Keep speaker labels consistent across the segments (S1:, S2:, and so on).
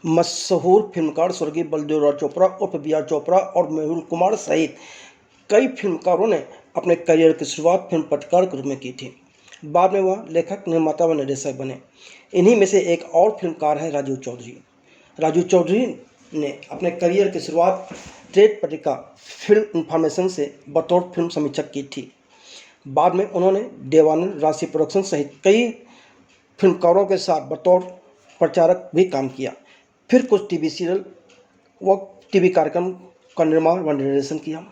S1: मशहूर फिल्मकार स्वर्गीय बलदेव राज चोपड़ा उर्फ बी आर चोपड़ा और मेहुल कुमार सहित कई फिल्मकारों ने अपने करियर की शुरुआत फिल्म पत्रकार के रूप में की थी। बाद में वह लेखक, निर्माता व निर्देशक बने। इन्हीं में से एक और फिल्मकार हैं राजीव चौधरी। राजीव चौधरी ने अपने करियर की शुरुआत ट्रेड पत्रिका फिल्म इंफॉर्मेशन से बतौर फिल्म समीक्षक की थी। बाद में उन्होंने देवानंद राशि प्रोडक्शन सहित कई फिल्मकारों के साथ बतौर प्रचारक भी काम किया। फिर कुछ टीवी सीरियल व टीवी कार्यक्रम का निर्माण व निर्देशन किया।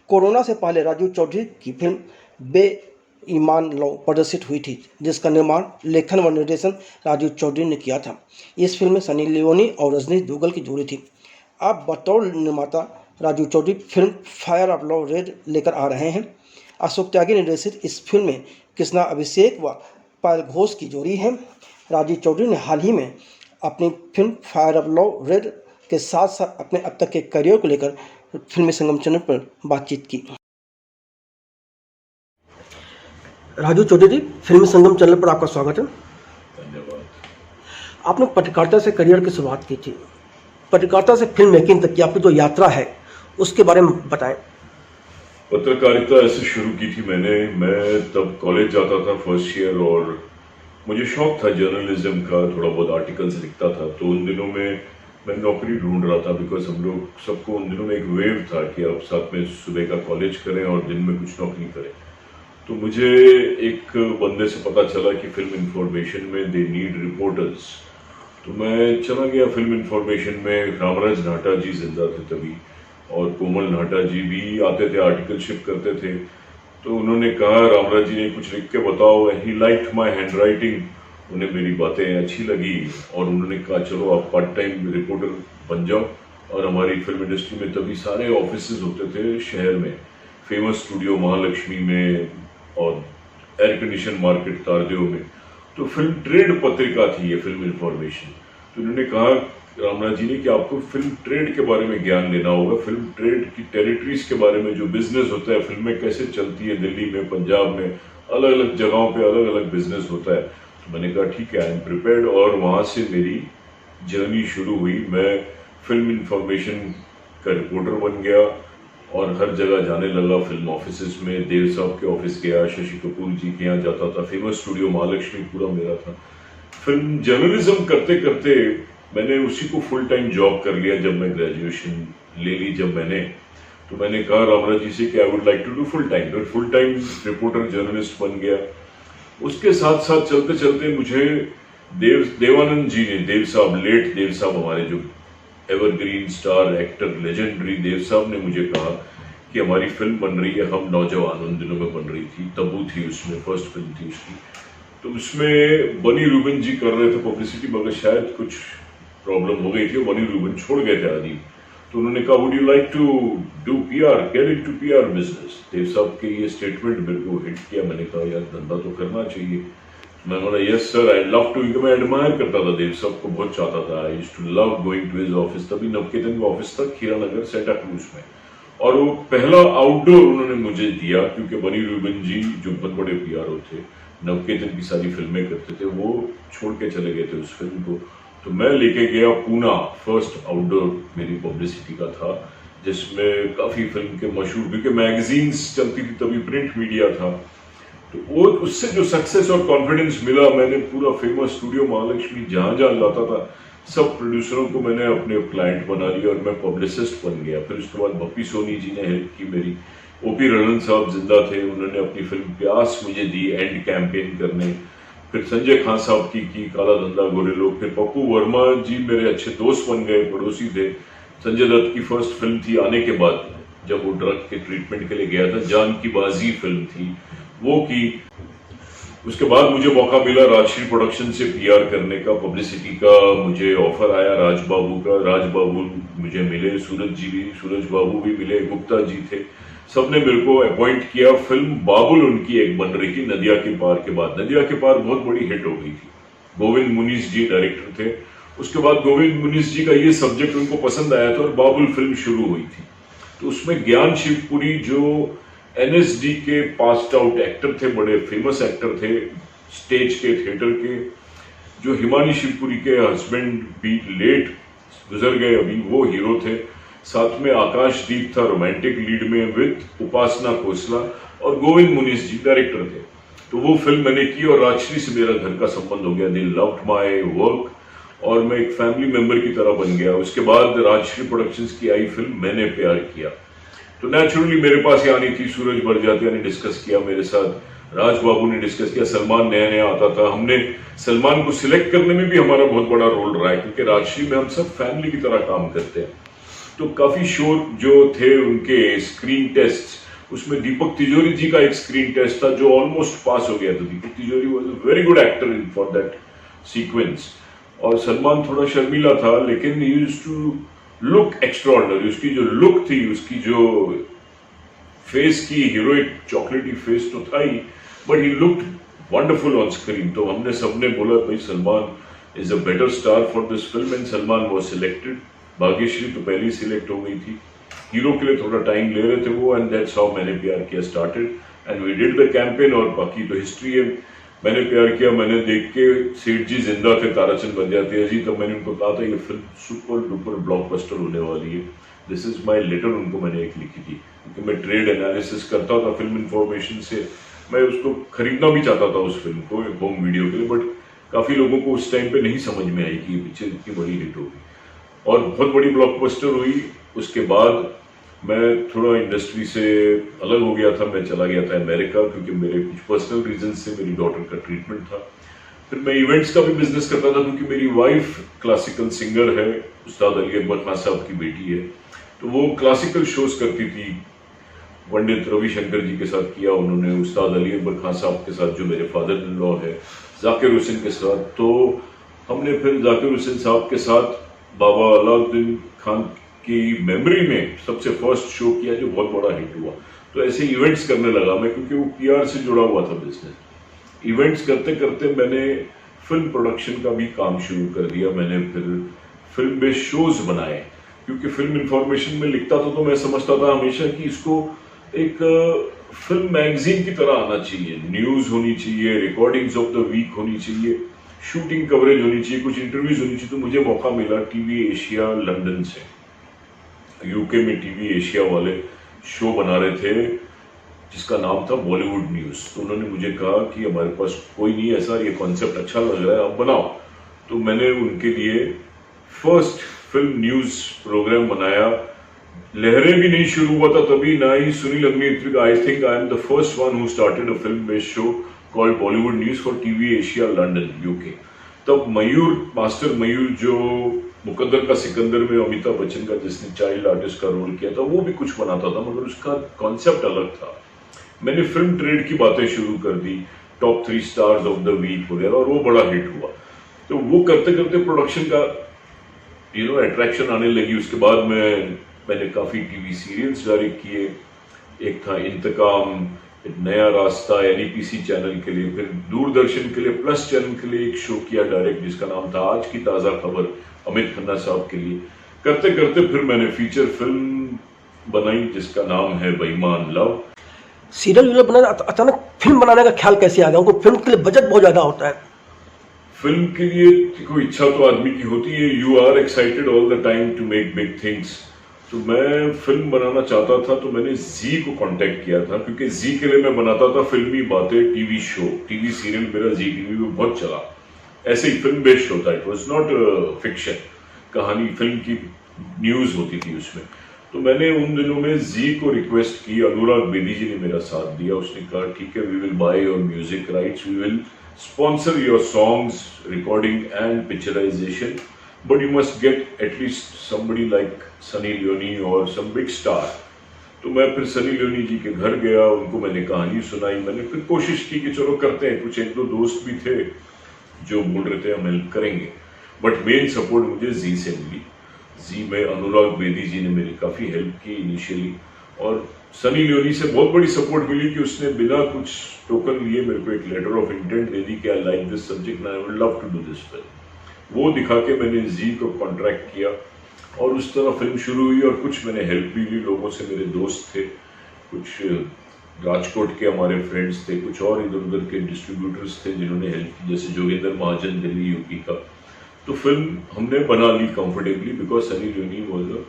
S1: कोरोना से पहले राजीव चौधरी की फिल्म बेईमान लव प्रदर्शित हुई थी, जिसका निर्माण, लेखन व निर्देशन राजीव चौधरी ने किया था। इस फिल्म में सनी लियोनी और रजनीश दुग्गल की जोड़ी थी। अब बतौर निर्माता Rajiv Chaudhary film fire of love red लेकर आ रहे हैं। अशोक त्यागी निर्देशित इस फिल्म में कृष्णा अभिषेक व पायल घोष की जोड़ी है। राजीव चौधरी ने हाल ही में अपनी film fire of love red के साथ साथ अपने अब तक के करियर को लेकर फिल्मी संगम चैनल पर बातचीत की। राजीव चौधरी, फिल्मी संगम चैनल पर आपका स्वागत है।
S2: धन्यवाद।
S1: आपने पत्रकारिता से करियर की शुरुआत की थी। पत्रकारिता से फिल्म मेकिंग तक की आपकी जो यात्रा है उसके बारे में बताएं।
S2: पत्रकारिता ऐसे शुरू की थी मैं तब कॉलेज जाता था फर्स्ट ईयर, और मुझे शौक था जर्नलिज्म का, थोड़ा बहुत आर्टिकल्स लिखता था। तो उन दिनों में मैं नौकरी ढूंढ रहा था, बिकॉज हम लोग सबको उन दिनों में एक वेव था कि आप साथ में सुबह का कॉलेज करें और दिन में कुछ नौकरी करें। तो मुझे एक बंदे से पता चला कि फिल्म इंफॉर्मेशन में दे नीड रिपोर्टर्स। तो मैं चला गया फिल्म इंफॉर्मेशन में। रामराज नाटा जी जिंदा थे तभी, और कोमल नाटा जी भी आते थे, आर्टिकल शिप करते थे। तो उन्होंने कहा, रामराज जी ने कुछ लिख के बताओ। ही लाइक्ड माय हैंडराइटिंग, उन्हें मेरी बातें अच्छी लगी और उन्होंने कहा चलो आप पार्ट टाइम रिपोर्टर बन जाओ। और हमारी फिल्म इंडस्ट्री में तभी सारे ऑफिसेज होते थे शहर में, फेमस स्टूडियो महालक्ष्मी में और एयर कंडीशन मार्केट तारदेव में। तो फिल्म ट्रेड पत्रिका थी ये फिल्म इंफॉर्मेशन। तो उन्होंने कहा रामराज जी ने कि आपको फिल्म ट्रेड के बारे में ज्ञान लेना होगा, फिल्म ट्रेड की टेरिटरीज के बारे में, जो बिजनेस होता है, फिल्में कैसे चलती है दिल्ली में, पंजाब में, अलग अलग जगहों पे अलग अलग बिजनेस होता है। तो मैंने कहा ठीक है, आई एम प्रिपेयर्ड, और वहाँ से मेरी जर्नी शुरू हुई। मैं फिल्म इंफॉर्मेशन का रिपोर्टर बन गया और हर जगह जाने लगा। फिल्म ऑफिस में देव साहब के ऑफिस गया, शशि कपूर जी के यहाँ जाता था, फेमस स्टूडियो महालक्ष्मी पूरा मेरा था। फिल्म जर्नलिज्म करते करते मैंने उसी को फुल टाइम जॉब कर लिया। जब मैं ग्रेजुएशन ले ली तो मैंने कहा रामराज जी से कि I would like to do full time reporter journalist बन गया। उसके साथ साथ चलते चलते मुझे देवानंद जी ने, देव साहब, लेट देव साहब, हमारे जो एवरग्रीन स्टार एक्टर लेजेंडरी देव साहब ने मुझे कहा कि हमारी फिल्म बन रही है हम नौजवान, उन दिनों में बन रही थी, तब्बू थी उसमें, फर्स्ट फिल्म थी उसकी। तो उसमें बनी रूबन जी कर रहे थे पब्लिसिटी, मगर शायद कुछ प्रॉब्लम हो गई थी, बनी रूबन छोड़ गए थे आदि। तो उन्होंने कहा would you like to do PR, get into PR business. Dev साहब के ये स्टेटमेंट मेरे को हिट किया। मैंने कहा यार धंधा तो करना चाहिए। मैंने बोला yes sir, I love to. मैं एडमायर करता था देव साहब को, बहुत चाहता था। I used to love going to his office. तभी नवकेतन का ऑफिस था खीरा नगर, सेंटा क्रूज में, और वो पहला आउटडोर उन्होंने मुझे दिया, क्योंकि बनी रूबन जी जो बहुत बड़े पीआरओ थे, नवकेतन की सारी फिल्में करते थे, वो छोड़ के चले गए थे उस फिल्म को। तो मैं लेके गया पूना, फर्स्ट आउटडोर मेरी पब्लिसिटी का था, जिसमें काफ़ी फिल्म के मशहूर, क्योंकि मैगजीन्स चलती थी तभी, प्रिंट मीडिया था। तो वो उससे जो सक्सेस और कॉन्फिडेंस मिला, मैंने पूरा फेमस स्टूडियो महालक्ष्मी जहाँ जहाँ लाता था सब प्रोड्यूसरों को मैंने अपने क्लाइंट बना लिया और मैं पब्लिसिस्ट बन गया। फिर उसके बाद भप्पी सोनी जी ने हेल्प की मेरी, ओपी रनन साहब जिंदा थे, उन्होंने अपनी फिल्म प्यास मुझे दी एंड कैंपेन करने। फिर संजय खान साहब की काला धंधा गोरे लोग। फिर पप्पू वर्मा जी मेरे अच्छे दोस्त बन गए, पड़ोसी थे। संजय दत्त की फर्स्ट फिल्म थी आने के बाद, जब वो ड्रग के ट्रीटमेंट के लिए गया था, जान की बाजी फिल्म थी, वो की। उसके बाद मुझे मौका मिला राजश्री प्रोडक्शन से पीआर करने का, पब्लिसिटी का मुझे ऑफर आया राज बाबू का। राज बाबू मुझे मिले, सूरज बाबू भी मिले, गुप्ता जी थे, सबने मेरे को अपॉइंट किया। फिल्म बाबुल उनकी एक बन रही थी नदिया के पार के बाद। नदिया के पार बहुत बड़ी हिट हो गई थी। गोविंद मुनीस जी डायरेक्टर थे, उसके बाद गोविंद मुनीस जी का ये सब्जेक्ट उनको पसंद आया था और बाबुल फिल्म शुरू हुई थी। तो उसमें ज्ञान शिवपुरी जो एनएसडी के पास्ड आउट एक्टर थे, बड़े फेमस एक्टर थे स्टेज के, थिएटर के, जो हिमानी शिवपुरी के हस्बैंड भी लेट गुजर गए अभी, वो हीरो थे। साथ में आकाशदीप था रोमांटिक लीड में विद उपासना खोसला, और गोविंद मुनीस जी डायरेक्टर थे। तो वो फिल्म मैंने की और राजश्री से मेरा घर का संबंध हो गया। दे लव्ड माय वर्क और मैं एक फैमिली मेंबर की तरह बन गया। उसके बाद राजश्री प्रोडक्शंस की आई फिल्म मैंने प्यार किया, तो नेचुरली मेरे पास ये आनी थी। सूरज बरजातिया ने डिस्कस किया मेरे साथ, राज बाबू ने डिस्कस किया, सलमान नया नया आता था। हमने सलमान को सिलेक्ट करने में भी हमारा बहुत बड़ा रोल रहा है, क्योंकि राजश्री में हम सब फैमिली की तरह काम करते हैं। तो काफी शो जो थे उनके स्क्रीन टेस्ट, उसमें दीपक तिजोरी जी का एक स्क्रीन टेस्ट था जो ऑलमोस्ट पास हो गया था। Deepak Tijori was a very good actor in for that sequence. और सलमान थोड़ा शर्मीला था, लेकिन he used to look extraordinary. उसकी जो लुक थी, उसकी जो फेस की हीरोइक चॉकलेटी फेस तो था ही, but he looked wonderful on screen. तो हमने सबने बोला भाई Salman is a better star for this film, and Salman was selected. Bhagyashree तो पहले ही सिलेक्ट हो गई थी। हीरो के लिए थोड़ा टाइम ले रहे थे वो, and that's how Maine Pyar Kiya started, and we did the campaign. और बाकी तो हिस्ट्री है। मैंने प्यार किया, मैंने देख के सेठ जी जिंदा थे, ताराचंद बंजातिया जी, तब मैंने उनको कहा था ये फिल्म सुपर डुपर ब्लॉकबस्टर होने वाली है। दिस इज माय लेटर उनको मैंने एक लिखी थी, क्योंकि मैं ट्रेड एनालिसिस करता था फिल्म इंफॉर्मेशन से। मैं उसको खरीदना भी चाहता था उस फिल्म को होम वीडियो के लिए, बट काफी लोगों को उस टाइम पे नहीं समझ में आई कि ये पिक्चर इतनी बड़ी हिट होगी, और बहुत बड़ी ब्लॉकबस्टर हुई। उसके बाद मैं थोड़ा इंडस्ट्री से अलग हो गया था, मैं चला गया था अमेरिका, क्योंकि मेरे कुछ पर्सनल रीजन से मेरी डॉटर का ट्रीटमेंट था। फिर मैं इवेंट्स का भी बिजनेस करता था, क्योंकि मेरी वाइफ क्लासिकल सिंगर है, उस्ताद अली अकबर खान साहब की बेटी है, तो वो क्लासिकल शोज करती थी। पंडित रविशंकर जी के साथ किया उन्होंने, उस्ताद अली अकबर खान साहब के साथ जो मेरे फादर इन लॉ है, जाकिर हुसैन के साथ। तो हमने फिर जाकिर हुसैन साहब के साथ बाबा अलाउद्दीन खान की मेमोरी में सबसे फर्स्ट शो किया, जो बहुत बड़ा हिट हुआ। तो ऐसे इवेंट्स करने लगा मैं, क्योंकि वो पीआर से जुड़ा हुआ था बिजनेस। इवेंट्स करते करते मैंने फिल्म प्रोडक्शन का भी काम शुरू कर दिया। मैंने फिर फिल्म बेस्ड शोज बनाए, क्योंकि फिल्म इंफॉर्मेशन में लिखता था तो मैं समझता था हमेशा कि इसको एक फिल्म मैगजीन की तरह आना चाहिए। न्यूज होनी चाहिए, रिकॉर्डिंग्स ऑफ द वीक होनी चाहिए, शूटिंग कवरेज होनी चाहिए, कुछ इंटरव्यूज होनी चाहिए। तो मुझे मौका मिला टीवी एशिया लंदन से। यूके में टीवी एशिया वाले शो बना रहे थे जिसका नाम था बॉलीवुड न्यूज। तो उन्होंने मुझे कहा कि हमारे पास कोई नहीं ऐसा, ये कॉन्सेप्ट अच्छा लग रहा है, आप बनाओ। तो मैंने उनके लिए फर्स्ट फिल्म न्यूज प्रोग्राम बनाया। लहरें भी नहीं शुरू हुआ था तभी, ना ही सुनील अग्निहोत्री का। I think I am the first one who started a film based show called Bollywood news for TV Asia London UK. तब मयूर, मास्टर मयूर, जो मुकद्दर का सिकंदर में अमिताभ बच्चन का जिसने चाइल्ड आर्टिस्ट का रोल किया था, वो भी कुछ बनाता था, मगर उसका कॉन्सेप्ट अलग था। मैंने फिल्म ट्रेड की बातें शुरू कर दी, top 3 stars of the week वगैरह, और वो बड़ा हिट हुआ। तो वो करते करते प्रोडक्शन का अट्रैक्शन आने लगी। उसके बाद मैंने काफी टीवी सीरियल्स डायरेक्ट किए। एक था इंतकाम, एक नया रास्ता एनईपीसी चैनल के लिए, फिर दूरदर्शन के लिए प्लस चैनल के लिए एक शो किया डायरेक्ट जिसका नाम था आज की ताजा खबर, अमित खन्ना साहब के लिए। करते करते फिर मैंने फीचर फिल्म बनाई जिसका नाम है बेईमान लव।
S1: सीरियल वीरियल बनाना, अचानक फिल्म बनाने का ख्याल कैसे आ गया? उनको फिल्म के लिए बजट बहुत ज्यादा होता है।
S2: फिल्म के लिए कोई इच्छा तो आदमी की होती है, you are excited all the time to make big things. तो मैं फिल्म बनाना चाहता था, तो मैंने जी को कांटेक्ट किया था, क्योंकि जी के लिए मैं बनाता था फिल्मी बातें, टीवी शो, टीवी सीरियल मेरा जी टीवी में बहुत चला। ऐसे ही फिल्म बेस्ड होता है, इट वॉज नॉट फिक्शन, कहानी फिल्म की न्यूज होती थी उसमें। तो मैंने उन दिनों में जी को रिक्वेस्ट की, अनुराग बेदी जी ने मेरा साथ दिया। उसने कहा ठीक है, we will buy your music rights, we will sponsor your songs, recording and picturization, but you must get at least somebody like Sunny Leone or some big star. तो मैं फिर सनी लियोनी जी के घर गया, उनको मैंने कहानी सुनाई। मैंने फिर कोशिश की कि चलो करते हैं। कुछ एक दो दोस्त भी थे जो बोल रहे थे हम हेल्प करेंगे, बट मेन सपोर्ट मुझे जी से मिली। जी में अनुराग बेदी जी ने मेरी काफ़ी हेल्प की इनिशियली, और सनी लियोनी से बहुत बड़ी सपोर्ट मिली कि उसने बिना कुछ टोकन लिए मेरे को एक लेटर ऑफ इंटेंट दे दी कि I like this subject and I would love to do this film. वो दिखा के मैंने जी को कॉन्ट्रैक्ट किया और उस तरह फिल्म शुरू हुई। और कुछ मैंने हेल्प भी ली लोगों से, मेरे दोस्त थे, कुछ राजकोट के हमारे फ्रेंड्स थे, कुछ और इधर उधर के डिस्ट्रीब्यूटर्स थे जिन्होंने हेल्प की, जैसे जोगेंद्र महाजन दिल्ली यूपी का। तो फिल्म हमने बना ली comfortably because Sunny Leone was a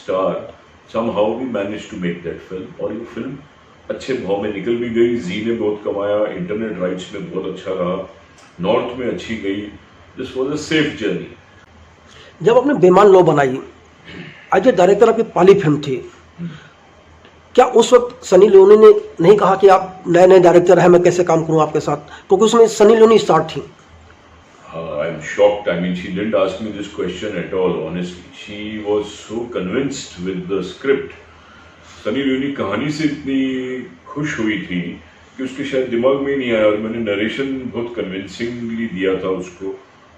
S2: star. somehow we managed to make that film और ये फिल्म अच्छे भाव में निकल भी गई। जी ने बहुत कमाया, इंटरनेट राइट्स में बहुत अच्छा रहा, नॉर्थ में अच्छी गई। This was a safe journey.
S1: जब आपने बेईमान लो बनाई, आज ये डायरेक्टर आपकी पहली फिल्म थी, क्या उस वक्त सनी लियोनी ने नहीं कहा कि आप नए नए डायरेक्टर हैं, मैं कैसे काम करूं आपके साथ, क्योंकि उसमें सनी लियोनी स्टार थी?
S2: I am shocked. I mean, she didn't ask me this question at all, honestly. She was so convinced with the script. Sunny Leone कहानी से इतनी खुश हुई थी कि उसके शायद दिमाग में ही नहीं आया, और मैंने नरेशन बहुत कन्विंसिंगली दिया था उसको,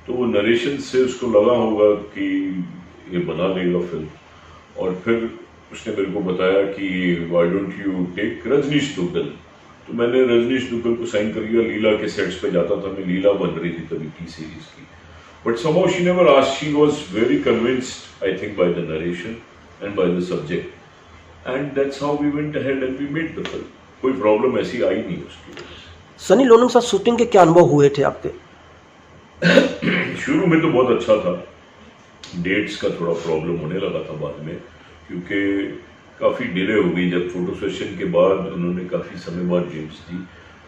S2: तो वो नरेशन से उसको लगा होगा कि ये बना देगा फिल्म। और फिर उसने मेरे को बताया कि why don't you take Rajneesh Duggal. तो मैंने रजनीश दुग्गल को साइन कर लिया। लीला के सेट्स पे जाता था मैं, लीला बन रही थी तभी टी सीरीज की। But somehow she never asked. She was very convinced, I think, by the narration and by the subject, and that's how we went ahead and we made the film. कोई problem ऐसी आई नहीं उसकी वजह से।
S1: Sunny Leone के साथ shooting के क्या अनुभव हुए थे आपके?
S2: शुरू में तो बहुत अच्छा था, डेट्स का थोड़ा प्रॉब्लम होने लगा था बाद में, क्योंकि काफ़ी डिले हो गई। जब फोटो सेशन के बाद उन्होंने काफ़ी समय बाद डेट्स दी,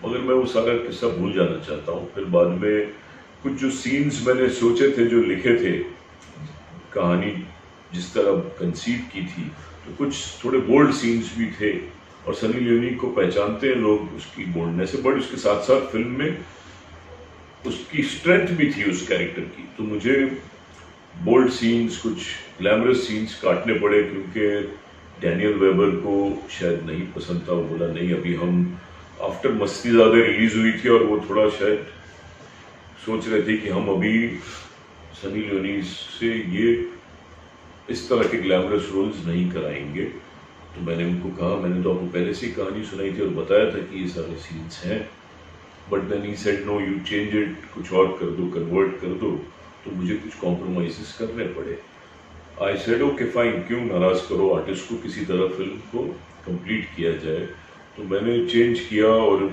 S2: मगर मैं वो सारा किस्सा भूल जाना चाहता हूँ। फिर बाद में कुछ जो सीन्स मैंने सोचे थे, जो लिखे थे, कहानी जिस तरह कंसीव की थी, तो कुछ थोड़े बोल्ड सीन्स भी थे, और सनी लियोनी को पहचानते हैं लोग उसकी बोल्डनेस से, बट उसके साथ साथ फिल्म में उसकी स्ट्रेंथ भी थी उस कैरेक्टर की। तो मुझे बोल्ड सीन्स, कुछ ग्लैमरस सीन्स काटने पड़े, क्योंकि डैनियल वेबर को शायद नहीं पसंद था। वो बोला नहीं, अभी हम आफ्टर मस्ती ज़्यादा रिलीज हुई थी और वो थोड़ा शायद सोच रहे थे कि हम अभी सनी लियोनी से ये इस तरह के ग्लैमरस रोल्स नहीं कराएंगे। तो मैंने उनको कहा, मैंने तो आपको पहले से ही कहानी सुनाई थी और बताया था कि ये सारे सीन्स हैं, but then he said no, you change it, कुछ और कर दो, कन्वर्ट कर दो। तो मुझे कुछ कॉम्प्रोमाइज़ करने पड़े। आई सेड ओके फाइन, क्यों नाराज़ करो आर्टिस्ट को, किसी तरह फिल्म को कंप्लीट किया जाए। तो मैंने चेंज किया, और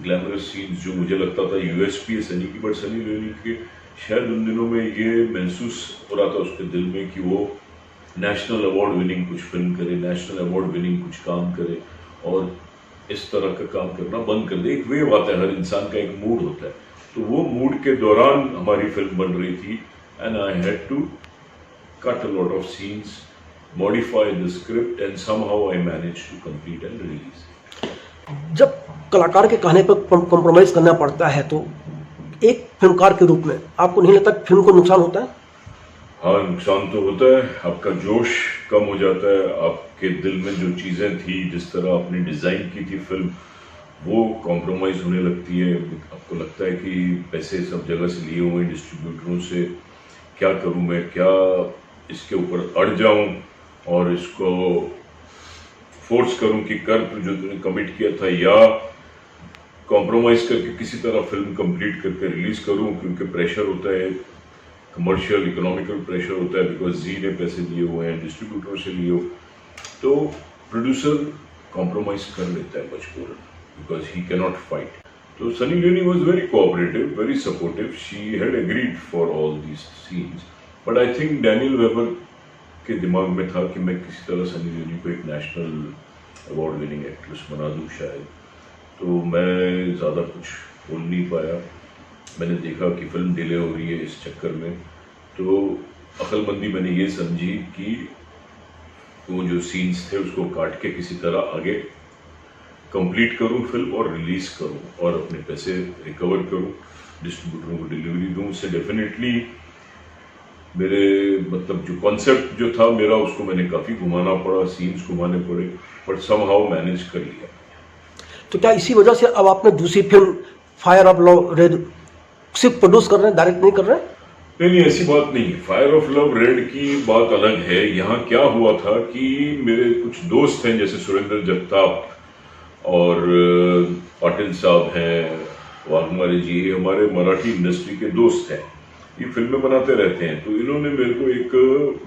S2: ग्लैमरस सीन्स जो मुझे लगता था यूएसपी है सनी की, बट सनी लियोनी के शायद उन दिनों में ये महसूस हो रहा था उसके दिल में कि वो नेशनल अवार्ड विनिंग कुछ फिल्म करे, नेशनल अवार्ड विनिंग कुछ काम करे, और इस तरह का काम करना बंद कर दे। एक वेव आता है, हर इंसान का एक मूड होता है, तो वो मूड के दौरान हमारी फिल्म बन रही थी, and I had to cut a lot of scenes, modify the script, and somehow I managed to complete and release it.
S1: जब कलाकार के कहने पर कॉम्प्रोमाइज करना पड़ता है, तो एक फिल्मकार के रूप में आपको नहीं लगता फिल्म को नुकसान होता है?
S2: हाँ, नुकसान तो होता है, आपका जोश कम हो जाता है, आपके दिल में जो चीज़ें थी, जिस तरह आपने डिज़ाइन की थी फिल्म, वो कॉम्प्रोमाइज़ होने लगती है। आपको लगता है कि पैसे सब जगह से लिए हुए डिस्ट्रीब्यूटरों से, क्या करूँ मैं, क्या इसके ऊपर अड़ जाऊं और इसको फोर्स करूं कि कर तू जो तूने कमिट किया था, या कॉम्प्रोमाइज़ करके किसी तरह फिल्म कंप्लीट करके रिलीज करूं, क्योंकि प्रेशर होता है, कमर्शियल इकोनॉमिकल प्रेशर होता है, बिकॉज जी ने पैसे लिए हुए हैं, डिस्ट्रीब्यूटर से लिए हो, तो प्रोड्यूसर कॉम्प्रोमाइज़ कर लेता है मजबूरन, because he can not fight. तो Sunny Leone was very cooperative, very supportive, she had agreed for all these scenes, but I think Daniel Weber के दिमाग में था कि मैं किसी तरह सनी लियोनी को एक नेशनल अवार्ड विनिंग एक्ट्रेस बना दूं शायद। तो मैं ज़्यादा कुछ बोल नहीं पाया। मैंने देखा कि फिल्म डिले हो रही है इस चक्कर में, तो अक्लमंदी मैंने ये समझी कि वो जो सीन्स थे उसको काट के किसी तरह आगे कंप्लीट करूं फिल्म और रिलीज़ करूं और अपने पैसे रिकवर करूं, डिस्ट्रीब्यूटरों को डिलीवरी दूं। उससे डेफिनेटली मेरे मतलब जो कॉन्सेप्ट जो था मेरा, उसको मैंने काफ़ी घुमाना पड़ा, सीन्स घुमाने पड़े, बट समहाउ मैनेज कर लिया।
S1: तो क्या इसी वजह से अब आपने दूसरी film fire of love red सिर्फ प्रोड्यूस कर रहे हैं, डायरेक्ट नहीं कर रहे हैं?
S2: नहीं, ऐसी बात नहीं है। फायर ऑफ लव रेड की बात अलग है। यहाँ क्या हुआ था कि मेरे कुछ दोस्त हैं, जैसे सुरेंद्र जगताप और पाटिल साहब हैं, वाघमारे जी, हमारे मराठी इंडस्ट्री के दोस्त हैं, ये फिल्में बनाते रहते हैं, तो इन्होंने मेरे को एक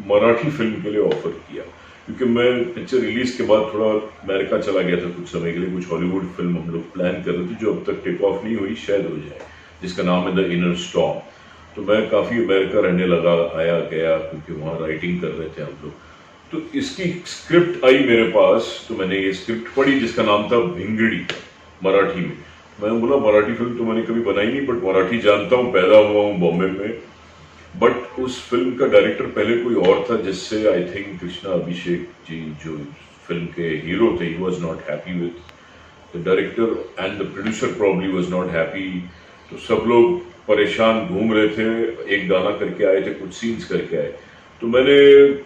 S2: मराठी फिल्म के लिए ऑफर किया, क्योंकि मैं पिक्चर रिलीज के बाद थोड़ा अमेरिका चला गया था कुछ समय के लिए। कुछ हॉलीवुड फिल्म हम लोग प्लान कर रहे थे जो अब तक टेक ऑफ नहीं हुई, शायद हो जाए, जिसका नाम है द इनर स्टॉर्म। तो मैं काफ़ी अमेरिका रहने लगा, आया गया, क्योंकि वहाँ राइटिंग कर रहे थे हम लोग। तो इसकी स्क्रिप्ट आई मेरे पास, तो मैंने ये स्क्रिप्ट पढ़ी जिसका नाम था भिंगड़ी, मराठी में। मैंने बोला मराठी फिल्म तो मैंने कभी बनाई नहीं, बट मराठी जानता हूँ, पैदा हुआ हूँ बॉम्बे में। बट उस फिल्म का डायरेक्टर पहले कोई और था, जिससे आई थिंक कृष्णा अभिषेक जी जो फिल्म के हीरो थे, he was not happy with the director and the producer probably was not happy. तो सब लोग परेशान घूम रहे थे, एक गाना करके आए थे, कुछ सीन्स करके आए। तो मैंने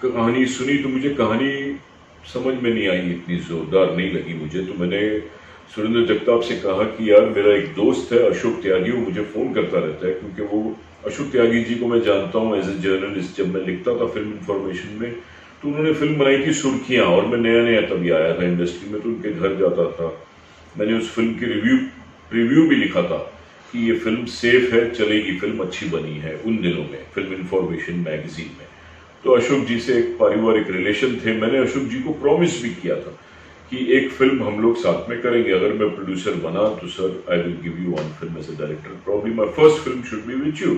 S2: कहानी सुनी, तो मुझे कहानी समझ में नहीं आई, इतनी जोरदार नहीं लगी मुझे। तो मैंने सुरेंद्र जगताप से कहा कि यार मेरा एक दोस्त है अशोक त्यागी, वो मुझे फ़ोन करता रहता है, क्योंकि वो अशोक त्यागी जी को मैं जानता हूँ एज ए जर्नलिस्ट। जब मैं लिखता था फिल्म इंफॉर्मेशन में, तो उन्होंने फिल्म बनाई थी सुर्खियाँ, और मैं नया नया तभी आया था इंडस्ट्री में, तो उनके घर जाता था। मैंने उस फिल्म की रिव्यू भी लिखा था कि ये फिल्म सेफ है, चलेगी, फिल्म अच्छी बनी है उन दिनों में, फिल्म इंफॉर्मेशन मैगजीन में। तो अशोक जी से एक पारिवारिक रिलेशन थे। मैंने अशोक जी को प्रॉमिस भी किया था कि एक फिल्म हम लोग साथ में करेंगे, अगर मैं प्रोड्यूसर बना तो sir I will give you one film as a director, probably my first film should be with you.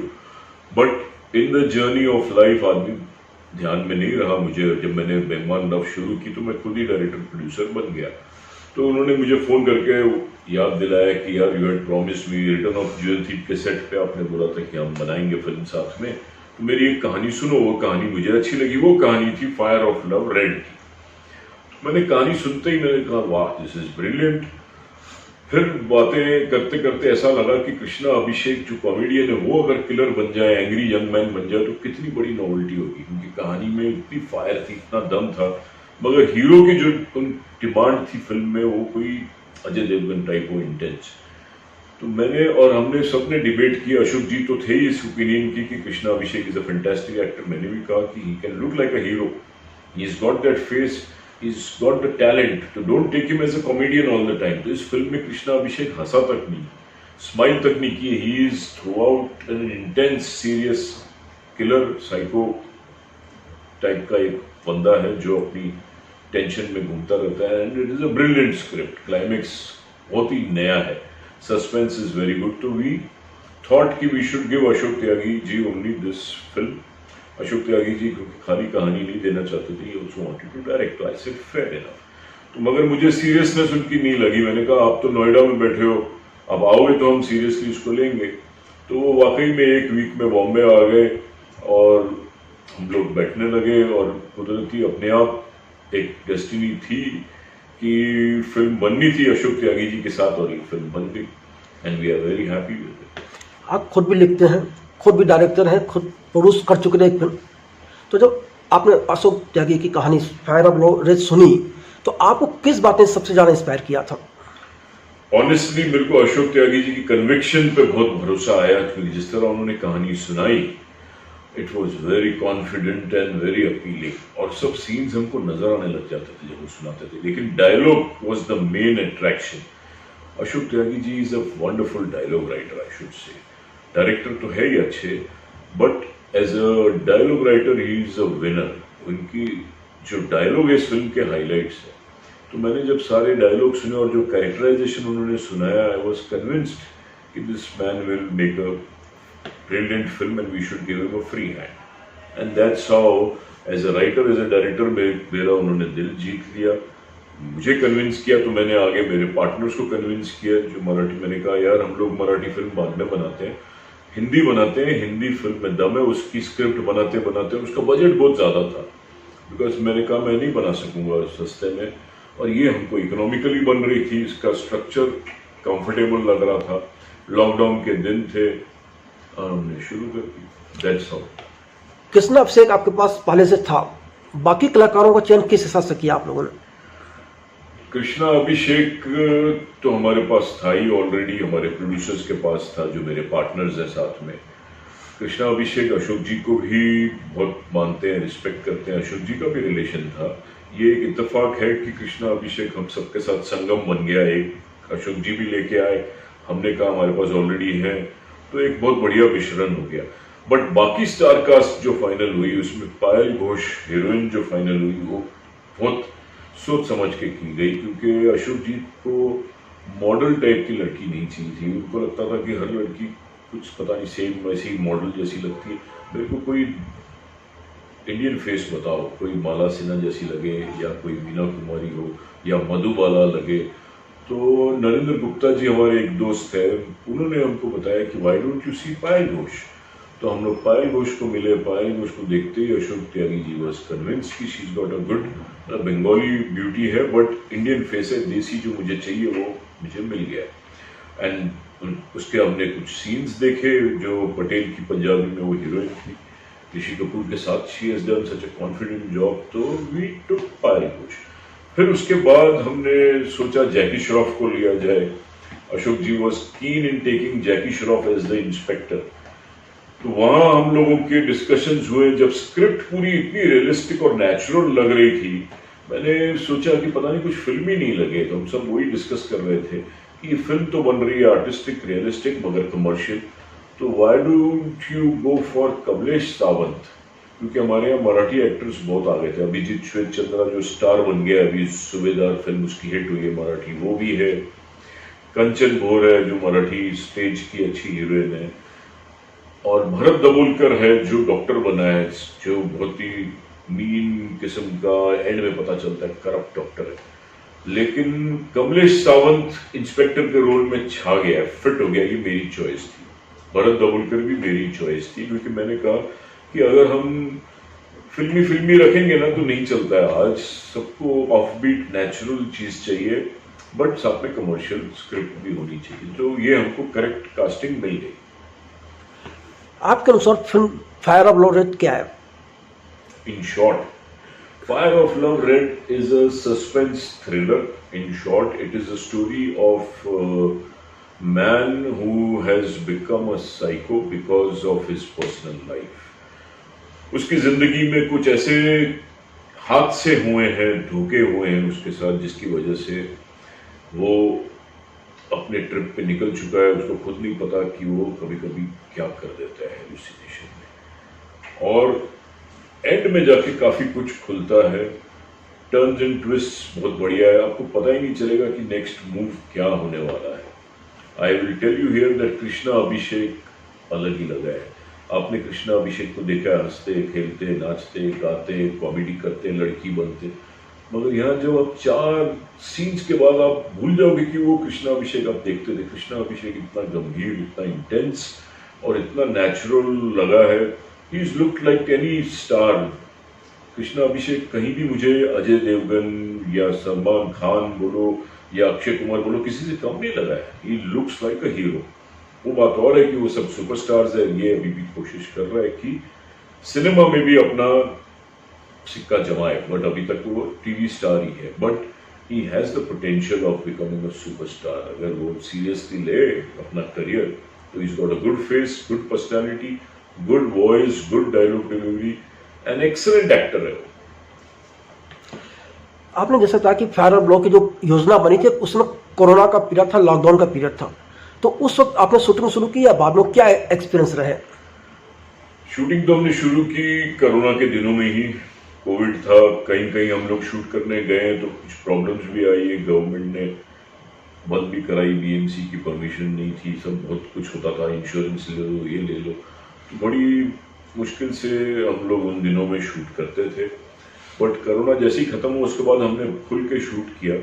S2: But in the journey of life आदमी ध्यान में नहीं रहा मुझे। जब मैंने बेईमान लव शुरू की तो मैं खुद ही डायरेक्टर प्रोड्यूसर बन गया। तो उन्होंने मुझे फ़ोन करके याद दिलाया कि यार you had promise me, return of jewel thief के सेट पे आपने बोला था कि हम बनाएंगे फिल्म साथ में, तो मेरी एक कहानी सुनो। वो कहानी मुझे अच्छी लगी, वो कहानी थी फायर ऑफ लव रेड की। तो मैंने कहानी सुनते ही मैंने कहा वाह दिस इज ब्रिलियंट। फिर बातें करते करते ऐसा लगा कि कृष्णा अभिषेक जो कॉमेडियन है, वो अगर किलर बन जाए, एंग्री यंग मैन बन जाए, तो कितनी बड़ी नॉवेल्टी होगी, क्योंकि कहानी में इतनी फायर थी, इतना दम था। मगर हीरो की जो डिमांड थी फिल्म में, वो कोई अजय देवगन टाइप हो, इंटेंस। तो मैंने और हमने सबने डिबेट किया। अशोक जी तो थे ही इस ओपिनियन की कि Krishna Abhishek is a fantastic actor. मैंने भी कहा कि he can look like a hero, he is got that face, he is got the talent, तो don't take him as a comedian all the time. तो इस फिल्म में कृष्णा अभिषेक हंसा तक नहीं, स्माइल तक नहीं की। He is through out an intense serious killer psycho type का एक बंदा है जो अपनी टेंशन में घूमता रहता है। And it is a brilliant script, climax बहुत ही नया है, सस्पेंस इज वेरी गुड। तो वी थॉट कि we should give Ashok Tyagi ji only this film. Ashok Tyagi ji खाली कहानी नहीं देना चाहते थे, also wanted to direct. I said fair enough. तो मगर मुझे सीरियसनेस उनकी नहीं लगी। मैंने कहा आप तो नोएडा में बैठे हो, अब आओगे तो हम सीरियसली इसको लेंगे। तो वो वाकई में एक वीक में बॉम्बे आ गए और हम लोग बैठने लगे, और कुदरती अपने आप एक डेस्टिनी थी कि फिल्म बननी थी अशोक त्यागी जी के साथ, और ये फिल्म बन गई and we are very happy with it.
S1: आप खुद भी लिखते हैं, खुद भी डायरेक्टर हैं, खुद प्रोड्यूस कर चुके हैं एक फिल्म। तो जब आपने अशोक त्यागी की कहानी फायर ऑफ लव रेड सुनी, तो आपको किस बात ने सबसे ज़्यादा इंस्पायर किया था?
S2: ऑनेस्टली मेरे को अशोक त्यागी जी की कन्विक्शन पे बहुत भरोसा आया, क्योंकि जिस तरह उन्होंने कहानी सुनाई, it was very confident and very appealing, और सब सीन्स हमको नजर आने लग जाते थे जब वो सुनाते थे। लेकिन dialogue was the main attraction. Ashok Tyagi ji is a wonderful dialogue writer, I should say. Director तो है ही अच्छे, but as a dialogue writer he is a winner. उनकी जो डायलॉग है इस फिल्म के हाईलाइट्स है। तो मैंने जब सारे डायलॉग सुने और जो कैरेक्टराइजेशन उन्होंने सुनाया, आई वॉज कन्विंस्ड कि this man will make a brilliant film and we should give him a free hand. And that's how, as a writer, as a director, मेरा उन्होंने दिल जीत लिया, मुझे कन्विंस किया। तो मैंने आगे मेरे पार्टनर्स को कन्विंस किया जो मराठी। मैंने कहा यार हम लोग मराठी फिल्म बाद में बनाते हैं, हिंदी बनाते हैं, हिंदी फिल्म में दम है। उसकी स्क्रिप्ट बनाते बनाते उसका बजट बहुत ज़्यादा था, बिकॉज मैंने कहा मैं नहीं बना सकूंगा सस्ते में, और ये हमको इकोनॉमिकली बन रही थी, इसका स्ट्रक्चर कंफर्टेबल लग रहा था। लॉकडाउन के दिन थे और हमने शुरू कर दी। That's how.
S1: कृष्णा अभिषेक आपके पास पहले से था, बाकी कलाकारों का चयन किस हिसाब से किया आप लोगों ने?
S2: कृष्णा अभिषेक तो हमारे पास था ही ऑलरेडी, हमारे प्रोड्यूसर्स के पास था जो मेरे पार्टनर्स हैं साथ में। कृष्णा अभिषेक अशोक जी को भी बहुत मानते हैं, रिस्पेक्ट करते हैं, अशोक जी का भी रिलेशन था। ये एक इत्तेफाक है कि कृष्णा अभिषेक हम सबके साथ संगम बन गया। एक अशोक जी भी लेके आए, हमने कहा हमारे पास ऑलरेडी है, तो एक बहुत बढ़िया मिश्रण हो गया। बट बाकी स्टार कास्ट जो फाइनल हुई उसमें पायल घोष हीरोइन जो फाइनल हुई वो बहुत सोच समझ के की गई, क्योंकि अशोकजीत को मॉडल टाइप की लड़की नहीं चाहिए थी। उनको लगता था कि हर लड़की कुछ पता नहीं सेम वैसी मॉडल जैसी लगती है, मेरे को कोई इंडियन फेस बताओ, कोई माला सिन्हा जैसी लगे या कोई मीना कुमारी हो या मधुबाला लगे। तो नरेंद्र गुप्ता जी हमारे एक दोस्त है, उन्होंने हमको बताया कि व्हाई डोंट यू सी पायल घोष। तो हम लोग पायल घोष को मिले, पायल घोष को देखते ही अशोक त्यागी जी वॉज कन्विंस्ड कि she is got a good Bengali beauty है, बट इंडियन फेस है, देसी जो मुझे चाहिए वो मुझे मिल गया। एंड उसके हमने कुछ सीन्स देखे, जो पटेल की पंजाबी में वो हीरोइन थी ऋषि कपूर के साथ, she has done such a confident job, तो वी टुक पायल घोष। फिर उसके बाद हमने सोचा जैकी श्रॉफ को लिया जाए। Ashok ji was keen in taking Jackie Shroff as the inspector. तो वहां हम लोगों के डिस्कशंस हुए, जब स्क्रिप्ट पूरी इतनी रियलिस्टिक और नेचुरल लग रही थी, मैंने सोचा कि पता नहीं कुछ फिल्म ही नहीं लगे। तो हम सब वही डिस्कस कर रहे थे कि ये फिल्म तो बन रही है आर्टिस्टिक रियलिस्टिक मगर कमर्शियल, तो why don't you go for Kamlesh Sawant, क्योंकि हमारे यहाँ मराठी एक्टर्स बहुत आ गए थे। अभिजीत श्वेत चंद्रा जो स्टार बन गया, अभी सूबेदार फिल्म उसकी हिट हुई है मराठी, वो भी है। कंचन बोर है जो मराठी स्टेज की अच्छी हीरोइन है, और भरत दाभोलकर है जो डॉक्टर बना है, जो बहुत ही मीन किस्म का, एंड में पता चलता है करप्ट डॉक्टर है। लेकिन कमलेश सावंत इंस्पेक्टर के रोल में छा गया, फिट हो गया, ये मेरी चॉइस थी। भरत दाभोलकर भी मेरी चॉइस थी, क्योंकि मैंने कहा कि अगर हम फिल्मी रखेंगे ना तो नहीं चलता है। आज सबको ऑफबीट नेचुरल चीज चाहिए, बट साथ में कमर्शियल स्क्रिप्ट भी होनी चाहिए। तो ये हमको करेक्ट कास्टिंग मिल गई।
S1: आपके अनुसार film fire of love red क्या है?
S2: In short, Fire of Love Red is a suspense thriller. In short, it is a story of a man who has become a psycho because of his personal life. उसकी जिंदगी में कुछ ऐसे हादसे हुए हैं, धोखे हुए हैं उसके साथ, जिसकी वजह से वो अपने ट्रिप पे निकल चुका है। उसको खुद नहीं पता कि वो कभी कभी क्या कर देता है हेलुसिनेशन में, और एंड में जाके काफी कुछ खुलता है। टर्न्स एंड ट्विस्ट बहुत बढ़िया है, आपको पता ही नहीं चलेगा कि नेक्स्ट मूव क्या होने वाला है। I will tell you here that Krishna Abhishek अलग ही लगा है। आपने कृष्णा अभिषेक को देखा, हंसते खेलते नाचते गाते कॉमेडी करते लड़की बनते, मगर यहाँ जब आप 4 सीन्स के बाद आप भूल जाओगे कि वो कृष्णा अभिषेक आप देखते थे। कृष्णा अभिषेक इतना गंभीर, इतना इंटेंस और इतना नेचुरल लगा है। He is look like any star. Krishna Abhishek कहीं भी मुझे अजय देवगन या सलमान खान बोलो या अक्षय कुमार बोलो, किसी से कम नहीं लगा है। He looks like a hero. वो बात और है कि वो सब सुपरस्टार्स है, ये अभी भी कोशिश कर रहा है कि सिनेमा में भी अपना सिक्का जमाए, बट अभी तक वो टीवी स्टार ही है। But he has the potential of becoming a superstar. अगर वो सीरियसली ले अपना करियर, तो is got a good face, good personality, good voice, good dialogue delivery, an excellent actor है वो।
S1: आपने जैसा कहा कि फायर ऑफ लव की जो योजना बनी थी उसमें कोरोना का पीरियड था, लॉकडाउन का पीरियड था, तो उस वक्त आपने शूटिंग शुरू की या बाद में, क्या एक्सपीरियंस रहे?
S2: शूटिंग तो हमने शुरू की कोरोना के दिनों में ही। कोविड था, कहीं कहीं हम लोग शूट करने गए तो कुछ प्रॉब्लम्स भी आई है, गवर्नमेंट ने बंद भी कराई, बीएमसी की परमिशन नहीं थी, सब बहुत कुछ होता था, इंश्योरेंस ले लो ये ले लो, तो बड़ी मुश्किल से हम लोग उन दिनों में शूट करते थे। बट कोरोना जैसे ही खत्म हुआ उसके बाद हमने खुल के शूट किया,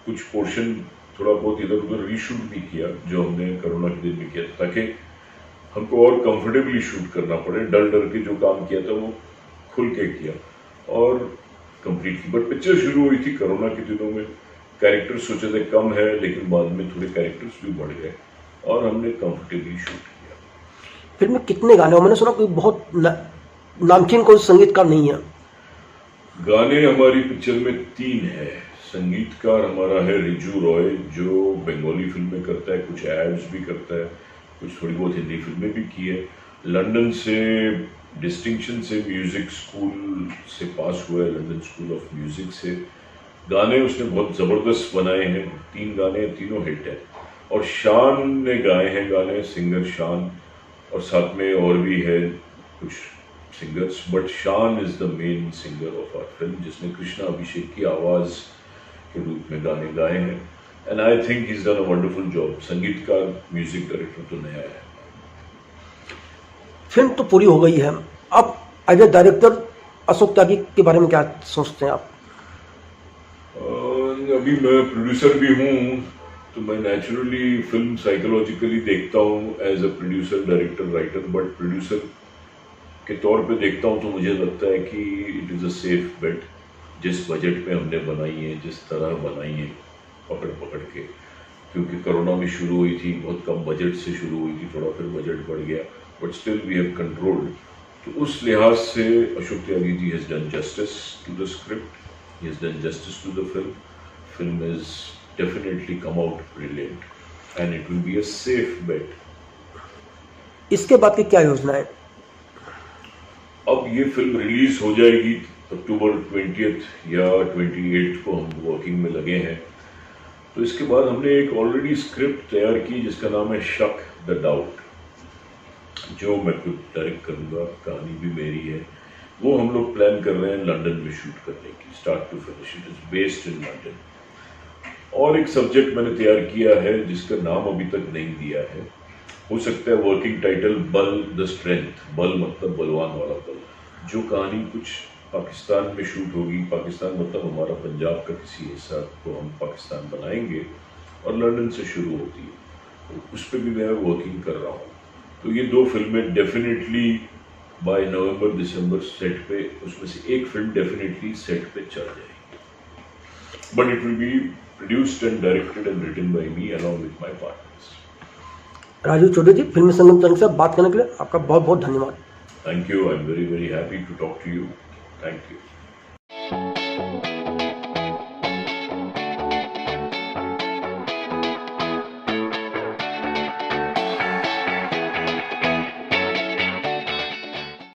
S2: कुछ पोर्शन थोड़ा बहुत इधर उधर रीशूट भी किया जो हमने कोरोना के दिन में किया था, ताकि हमको और कंफर्टेबली शूट करना पड़े। डर डर के जो काम किया था वो खुल के किया और कंप्लीट की। बट पिक्चर शुरू हुई थी कोरोना के दिनों में, कैरेक्टर्स सोचे थे कम है, लेकिन बाद में थोड़े कैरेक्टर्स भी बढ़ गए और हमने कंफर्टेबली शूट किया।
S1: फिल्म में कितने गाने हो? मैंने सुना कोई बहुत नामचीन कोई संगीतकार नहीं है।
S2: गाने हमारी पिक्चर में 3 है। संगीतकार हमारा है रिजू रॉय, जो बंगाली फिल्में करता है, कुछ एड्स भी करता है, कुछ थोड़ी बहुत हिंदी फिल्में भी की है। लंदन से डिस्टिंक्शन से म्यूजिक स्कूल से पास हुआ है, लंदन स्कूल ऑफ म्यूजिक से। गाने उसने बहुत ज़बरदस्त बनाए हैं, 3 गाने, तीनों हिट है। और शान ने गाए हैं गाने, सिंगर शान, और साथ में और भी है कुछ singers, but Shaan is the main singer of our film, जिसने कृष्णा अभिषेक की आवाज़ के रूप में गाने गाए हैं। And I think he is done a wonderful job. संगीतकार, म्यूजिक डायरेक्टर तो नया है।
S1: फिल्म तो पूरी हो गई है, अब एज ए डायरेक्टर अशोक त्यागी के बारे में क्या सोचते हैं आप?
S2: अभी मैं प्रोड्यूसर भी हूँ, तो मैं नेचुरली फिल्म साइकोलॉजिकली देखता हूँ as a producer, director, writer, but producer के तौर पे देखता हूँ तो मुझे लगता है कि it is a safe bet. जिस बजट पे हमने बनाई है, जिस तरह बनाई है, पकड़ पकड़ के, क्योंकि कोरोना में शुरू हुई थी, बहुत कम बजट से शुरू हुई थी, थोड़ा फिर बजट बढ़ गया, but still we have controlled. तो उस लिहाज से Ashok Tyagi ji has done justice to the script, he has done justice to the film. Film has definitely come out brilliant, and it will be a safe bet.
S1: इसके बाद की क्या योजना है?
S2: अब ये फिल्म रिलीज हो जाएगी अक्टूबर 20th या 28th को, हम वर्किंग में लगे हैं। तो इसके बाद हमने एक ऑलरेडी स्क्रिप्ट तैयार की जिसका नाम है शक द डाउट, जो मैं खुद डायरेक्ट करूँगा, कहानी भी मेरी है। वो हम लोग प्लान कर रहे हैं लंदन में शूट करने की, start to finish. It is based in London. और एक सब्जेक्ट मैंने तैयार किया है जिसका नाम अभी तक नहीं दिया है, हो सकता है वर्किंग टाइटल बल द स्ट्रेंथ, बल मतलब बलवान वाला बल, जो कहानी कुछ पाकिस्तान में शूट होगी। पाकिस्तान मतलब हमारा पंजाब का किसी हिस्सा को हम पाकिस्तान बनाएंगे और लंदन से शुरू होती है, तो उस पर भी मैं वर्किंग कर रहा हूँ। तो ये दो फिल्में डेफिनेटली बाय नवंबर दिसंबर सेट पे, उसमें से एक फिल्म डेफिनेटली सेट पे चल जाएगी, but it will be produced and directed and written by me along with my partners.
S1: Rajeev Chaudhary ji, Filmi Sangam channel से बात करने के लिए आपका बहुत बहुत धन्यवाद।
S2: Thank you, I am very very happy to talk to you. Thank you.